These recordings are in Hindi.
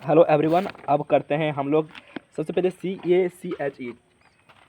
Hello everyone. अब करते हैं हम लोग सबसे पहले CACHE।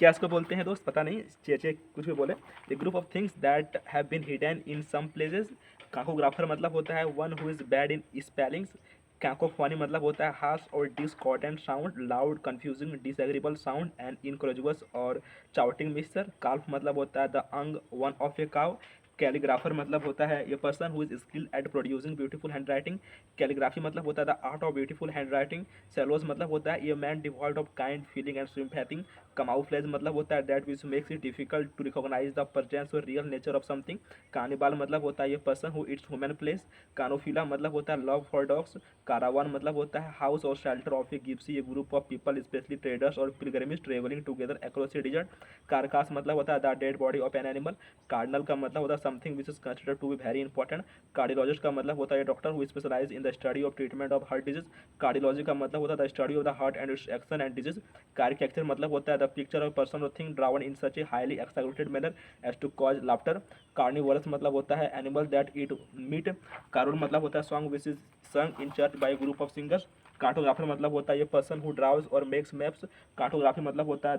क्या इसको बोलते हैं दोस्त? पता नहीं, चे कुछ भी बोले। The group of things that have been hidden in some places. Cacographer मतलब होता है one who is bad in spellings. Cacophony मतलब होता है हार्श और discordant sound, loud, confusing, disagreeable sound and incorrigible और चाउटिंग मिक्सचर। काल्फ मतलब होता है the young one of a cow. Calligrapher मतलब होता है ये person who is skilled at producing beautiful hand writing. Calligraphy मतलब होता है the art of beautiful hand writing. Callous मतलब होता है ये man devoid of kind feeling and sympathy. Camouflage मतलब होता है that which makes it difficult to recognise the presence और real nature of something. Cannibal मतलब होता है ये person who eats human flesh. Canophilia मतलब होता है लव फॉर डॉग्स। कारावान मतलब होता है हाउस और shelter of a gypsy, a group of people specially traders और pilgrims travelling together across a desert. Carcass मतलब होता है the dead body of an animal. Cardinal का मतलब होता है something which is considered to be very important. Cardiologist का मतलब होता है doctor who specialise in the study of treatment of heart disease. Cardiology का मतलब होता है the study of the heart and its action and disease. Caricature मतलब होता है द पिक्चर ऑफ पर्सन और thing drawn in such a highly excited manner as to cause laughter. Carnivorous मतलब होता है animal that eat meat. Carol मतलब होता है song which is sung in church by a group of singers। Cartographer मतलब होता है ये पर्सन हु ड्राव्स और मेक्स मैप्स। कार्टोग्राफी मतलब होता है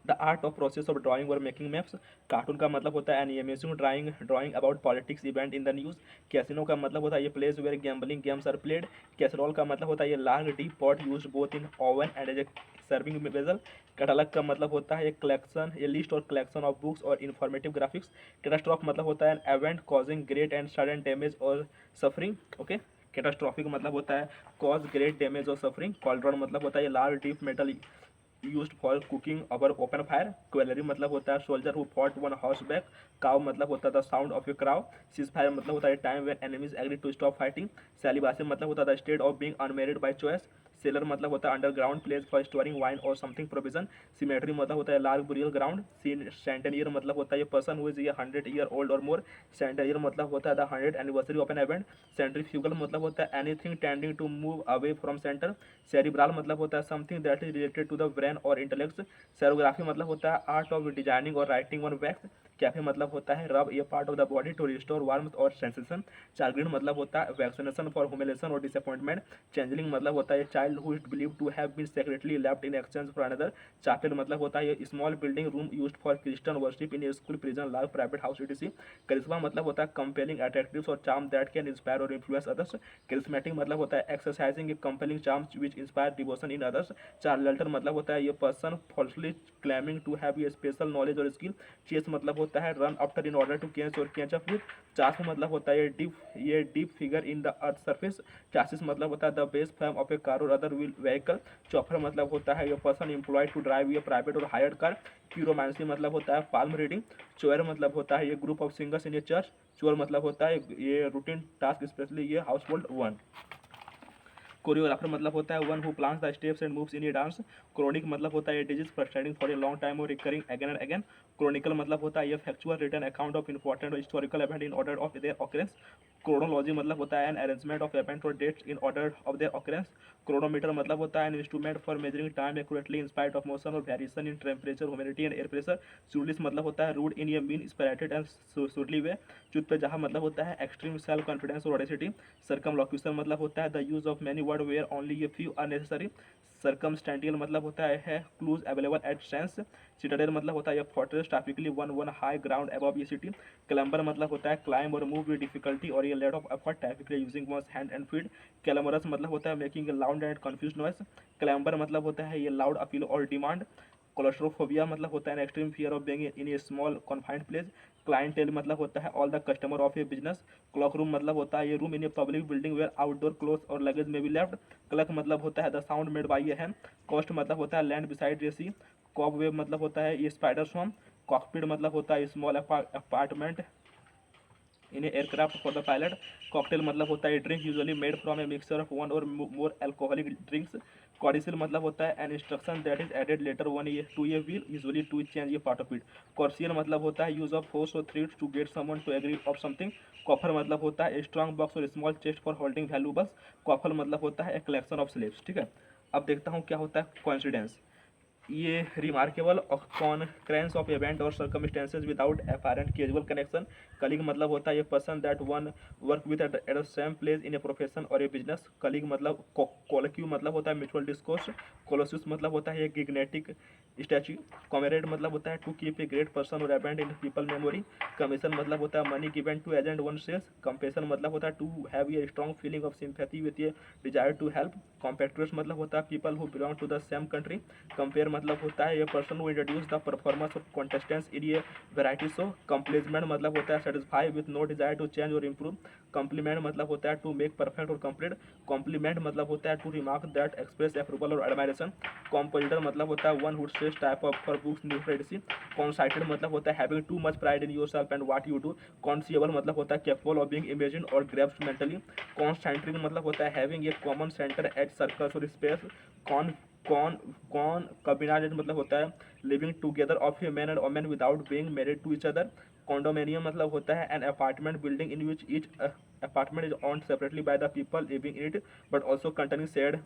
the art of process of drawing और मेकिंग मैप्स। कार्टून का मतलब होता है an imaging drawing about politics event in the news. Casino का मतलब होता है ये place where gambling games are played. Casserole का मतलब होता है ये large deep pot use both in oven and as a serving vessel. Catalogue का मतलब होता है ये कलेक्शन, ये लिस्ट और कलेक्शन ऑफ बुक्स और इन्फॉर्मेटिव ग्राफिक्स। कैटास्ट्रॉफ मतलब होता है an event causing great and sudden damage और सफरिंग। ओके। कैटास्ट्रॉफिक मतलब होता है कॉज ग्रेट डैमेज और सफरिंग। कॉल्ड्रॉन मतलब होता है ये large deep metal used for cooking over open fire। cavalry मतलब होता है soldier who fought on horseback। cow मतलब होता है the sound of a crow। ceasefire मतलब होता है time when enemies agree to stop fighting। celibacy मतलब होता है the state of being unmarried by choice। Seller मतलब होता है underground place for storing wine और समथिंग प्रोविजन। सिमेट्री मतलब होता है लार्ज बुरियल ग्राउंड। सेंटेनियर मतलब होता है ये पर्सन हु इज ये 100 ईयर ओल्ड और मोर। सेंटेनियर मतलब होता है the 100th anniversary of an event. Centrifugal मतलब होता है anything tending to move away from centre. Cerebral मतलब होता है something that is related to the brain और इंटेलेक्ट। सेरोग्राफी मतलब होता है आर्ट ऑफ डिजाइनिंग और राइटिंग ऑन वैक्स। कैफे मतलब होता है rub a part of the body to restore warmth और सेंसेशन। चार्ग्रीन मतलब होता है वैक्सीनेशन फॉर ह्यूमिलेशन और डिसअपॉइंटमेंट। चेंजलिंग मतलब होता है child who is believe to have been secretly left in exchange for another. Chapel मतलब होता है small building room used for Christian worship in a school, prison, law, private house etc। Charisma मतलब होता है कंपेलिंग अट्रैक्टिव और चार्म दैट कैन इंस्पायर और इन्फ्लुएंस अदर्स। करिश्मेटिक मतलब होता है exercising a compelling charm which inspire devotion in others. Charlatan मतलब होता है ये person falsely claiming to have ये स्पेशल नॉलेज और स्किल। चेस मतलब होता है run after in order to catch और कैच अप विद। चार्स मतलब होता है ये deep figure in the earth surface. Chassis मतलब होता है the base form of a car और अदर व्हील व्हीकल। चॉपर मतलब होता है ये पर्सन एम्प्लॉयड टू ड्राइव ये प्राइवेट और हायर्ड कार। क्यूरोमांसी मतलब होता है पाल्म रीडिंग। चोयर मतलब होता है ये group of singers in a church. Chore मतलब होता है ये रूटीन टास्क स्पेशली ये हाउस होल्ड वन। कोरियोग्राफर मतलब होता है one who plans the steps and moves in a dance. Chronic मतलब होता है ये disease frustrating for a long time और recurring again and again. Chronicle मतलब होता है ये factual return account of important historical event in order of their occurrence. Chronology मतलब होता है एन अरेंजमेंट ऑफ इवेंट और dates in order of their occurrence. Chronometer मतलब होता है an instrument for measuring time accurately in spite of motion और variation in temperature, humidity and air pressure. Churlish मतलब होता है rude in a mean spirited and surly way. Chutzpah जहाँ मतलब होता है एक्सट्रीम सेल्फ कॉन्फिडेंस और ऑडेसिटी। सर्कमलोक्यूशन मतलब होता है the use of many word where only A few are necessary. Circumstantial मतलब होता है clues available at sense. Citadel मतलब होता है fortress typically one high ground above ये सिटी। क्लैम्बर मतलब होता है क्लाइंब और मूव विद डिफिकल्टी और ये lot of effort typically using one's hand and feet. Clamorous मतलब होता है making a loud and confuse noise. Clamber मतलब होता है ये लाउड अपील और डिमांड। कोलेस्ट्रोफोबिया मतलब होता है extreme fear of being in a small confined place. Clientele मतलब होता है all the customer of a business. Cloakroom मतलब होता है ये room in a public building where outdoor cloth और लगेज में बी लेफ्ट। क्लक मतलब होता है the sound made by A hand. Cost मतलब होता है लैंड बिसाइड ए सी। कॉब वेब मतलब होता है ये स्पाइडर स्वॉर्म। कॉकपिट मतलब होता है small apartment in aircraft for the pilot. Cocktail मतलब होता है drink usually made from a mixture of one और मोर अल्कोहलिक ड्रिंक्स। कॉडिसिल मतलब होता है an instruction that is added later one to a will usually to change a part of it. Coercion मतलब होता है यूज ऑफ फोर्स और threats to get someone to agree of something. Coffer मतलब होता है स्ट्रॉन्ग बॉक्स और small chest for holding valuables. Coffle मतलब होता है ए कलेक्शन ऑफ स्लेव्स। ठीक है, अब देखता हूँ क्या होता है कॉन्सिडेंस। ये रिमार्केबल कॉन्क्रेंस ऑफ इवेंट और circumstances without apparent casual connection. Colleague मतलब होता है ये person that one work with at the same place in a profession और ए बिजनेस। कलीग मतलब कोलक्यू मतलब होता है म्यूचुअल डिस्कोर्स। कोलोसियस मतलब होता है ये गिग्नेटिक स्टैच्यू। कॉमरेड मतलब होता है to keep a great person और event in people memory. Commission मतलब होता है money given to agent one sales. Compassion मतलब होता है to have a strong feeling of sympathy with a desire to help. Competitors मतलब होता है people who belong to the same country. Compere मतलब होता है ये person who introduce the performance of contestants in ये वैरायटी शो। कंप्लीसमेंट मतलब होता है satisfy with no desire to change और इम्प्रूव। कॉम्प्लीमेंट मतलब होता है टू मेक परफेक्ट और कंप्लीट। कॉम्प्लीमेंट मतलब होता है to remark that express approval और एडमायरेशन। कॉम्पोजिटर मतलब होता है वन हु सेज type of for books new ट्रेडिसी। कॉन्साइटेड मतलब होता है having too much pride in yourself and what you do. Conceivable मतलब होता है कैपेबल ऑफ बीइंग इमेजिन और ग्रैस्प्ड मेंटली। कॉन्सेंट्रिक मतलब होता है having a common centre at circles और space. Con con con combinated मतलब होता है living together of a man and women without being married to each other. Condominium मतलब होता है an apartment building in which each apartment is owned separately by the people living in it but also containing shared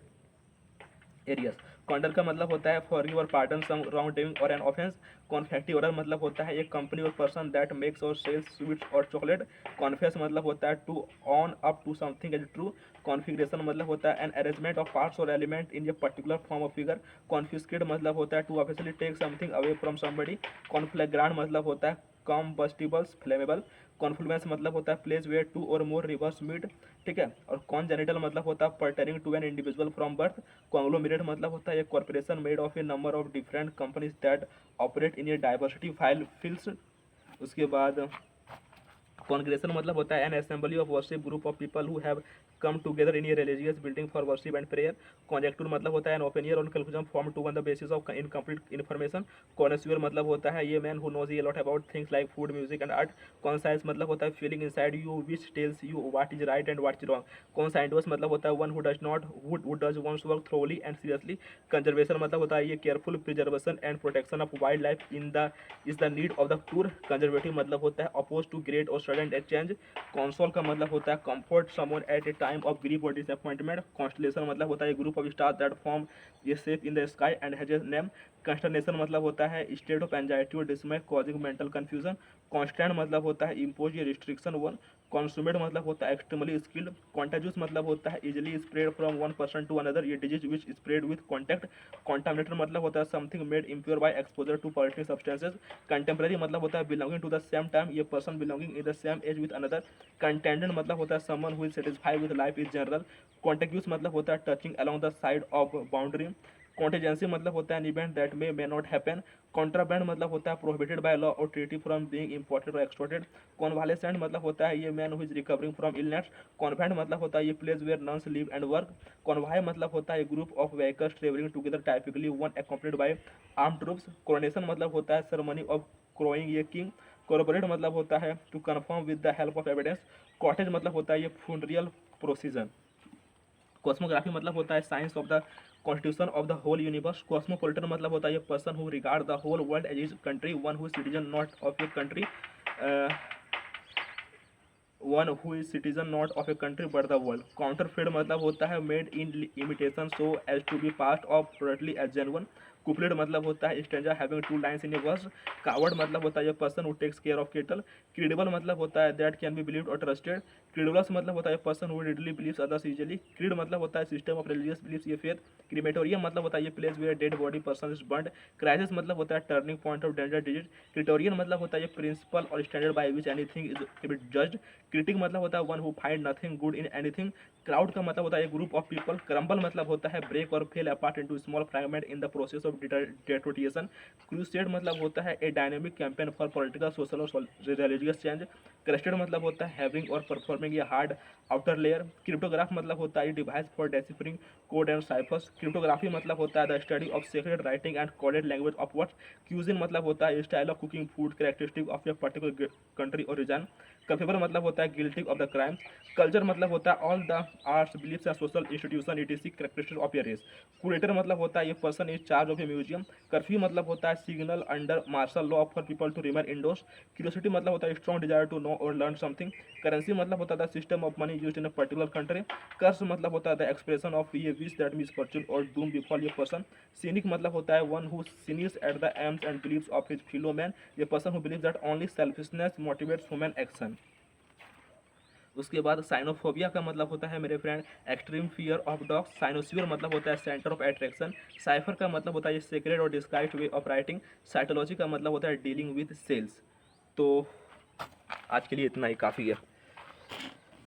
areas. Condone का मतलब होता है फॉरगिव और पार्डन सम रॉन्ग डूइंग और एन ऑफेंस। कॉन्फेक्टिवरर मतलब होता है एक कंपनी और पर्सन दैट मेक्स और सेल्स स्वीट्स और चॉकलेट। कॉन्फेस मतलब होता है to own up to something as true. Configuration मतलब होता है एन अरेंजमेंट ऑफ पार्ट्स और element in a particular form of figure. Confiscate मतलब होता है to officially take something away from somebody. Conflagrant मतलब होता है कॉम्बस्टिबल्स फ्लेमेबल। कॉन्फ्लुएंस मतलब होता है प्लेस वेयर टू और मोर रिवर्स मीट, ठीक है। और कॉन्जेनिटल मतलब होता है pertaining to an individual from birth. Conglomerate मतलब होता है एक corporation made of a number of different companies that operate in a diversity file fields. उसके बाद कॉन्ग्रेशन मतलब होता है an assembly of worship group of people who have come together in a religious building for worship and prayer. Conjecture मतलब होता है एन ओपिनियन और conclusion form to on the basis of incomplete information. Connoisseur मतलब होता है ये man who knows a lot about things like food music and art. Conscience मतलब होता है feeling inside you which tells you what is right and what is wrong. Conscientious मतलब होता है one who does not who does one's work thoroughly and seriously. Conservation मतलब होता है ये careful preservation and protection of wild life in the is the need of the पूर। कंजर्वेटिव मतलब होता है oppose to great or sudden change. Console का मतलब होता है comfort someone at a time of grief or disappointment. Constellation मतलब होता है group of star that form a shape in the sky and has a name. Consternation मतलब होता है state of anxiety or dismay causing mental confusion. Constant मतलब होता है impose a restriction on. Consummate मतलब होता है एक्सट्रीमली स्किल्ड। कॉन्टेजियस मतलब होता है easily spread from one person to another a disease which spread with contact. Contaminator मतलब होता है something made impure by exposure to polluting substances. Contemporary मतलब होता है belonging to the same time a person belonging in the same age with another. Contented मतलब होता है someone who is satisfied with life is general. Contiguous मतलब होता है touching along the side of boundary. Contingency मतलब होता है an event that may not happen. Contraband मतलब होता है प्रोहिबिटेड बाय लॉ और ट्रीटी फ्रॉम बीइंग इंपोर्टेड और एक्सपोर्टेड। कॉन्वालेसेंट मतलब होता है ये man who is recovering from illness. Convent मतलब होता है ये place where nuns live and work. Convoy मतलब होता है group of vehicles travelling together typically one accompanied by arm troops. Coronation मतलब होता है सेरेमनी ऑफ क्रोइंग ये किंग। कॉर्पोरेट मतलब होता है to confirm with the help of evidence. Cottage मतलब होता है ये फ्यूनरियल प्रोसीजन। कॉस्मोग्राफी मतलब होता है science of the constitution of the whole universe. Cosmopolitan मतलब होता है ये person who regard the whole world as his country one who citizen not of a country one who is citizen not of a country but the world. Counterfeit मतलब होता है made in imitation so as to be passed off fraudulently as genuine. Couplet मतलब होता है stanza having two lines in A verse. Cowherd मतलब होता है person who takes care of cattle. Credible मतलब होता है that can be believed or trusted. Credulous मतलब होता है person who readily believes others easily. Creed मतलब होता है system of religious beliefs a faith. Crematorium मतलब होता है ये place where dead body person is burned. Crisis मतलब होता है turning point of danger disease. Criterion मतलब होता है a principle or standard by which anything is judged. Critic मतलब होता है one who find nothing good in anything. Crowd का मतलब होता है ग्रुप ऑफ पीपल। क्रम्बल मतलब होता है break or fall apart into small fragment in the process of deterioration. Crusade मतलब होता है a dynamic campaign for political social or religious change. Crusted मतलब होता है having or performing a hard outer layer. Cryptograph मतलब होता है device for deciphering code and ciphers. Cryptography मतलब होता है the study of secret writing and coded language of words. Cuisine मतलब होता है style of cooking food characteristic of a particular country or region. Culpable मतलब होता है guilty of the crimes. Culture मतलब होता है all the arts beliefs and social institution etc characteristic of a race. Curator मतलब होता है ये person is charge of a museum. Curfew मतलब होता है signal under martial law for people to remain indoors. Curiosity मतलब होता है strong desire to know or learn something. Currency मतलब होता है system of money used in a particular country. Curse मतलब होता है expression of a wish that means fortune or doom befall a person. Cynic मतलब होता है one who sneers at the aims and beliefs of his fellow man, a person who believe that only selfishness motivates human action. उसके बाद साइनोफोबिया का मतलब होता है मेरे friend extreme fear of dogs. Cynosure मतलब होता है सेंटर ऑफ अट्रैक्शन। साइफर का मतलब होता है सीक्रेट और disguised way of writing. Cytology का मतलब होता है डीलिंग विद सेल्स। तो आज के लिए इतना ही काफ़ी है।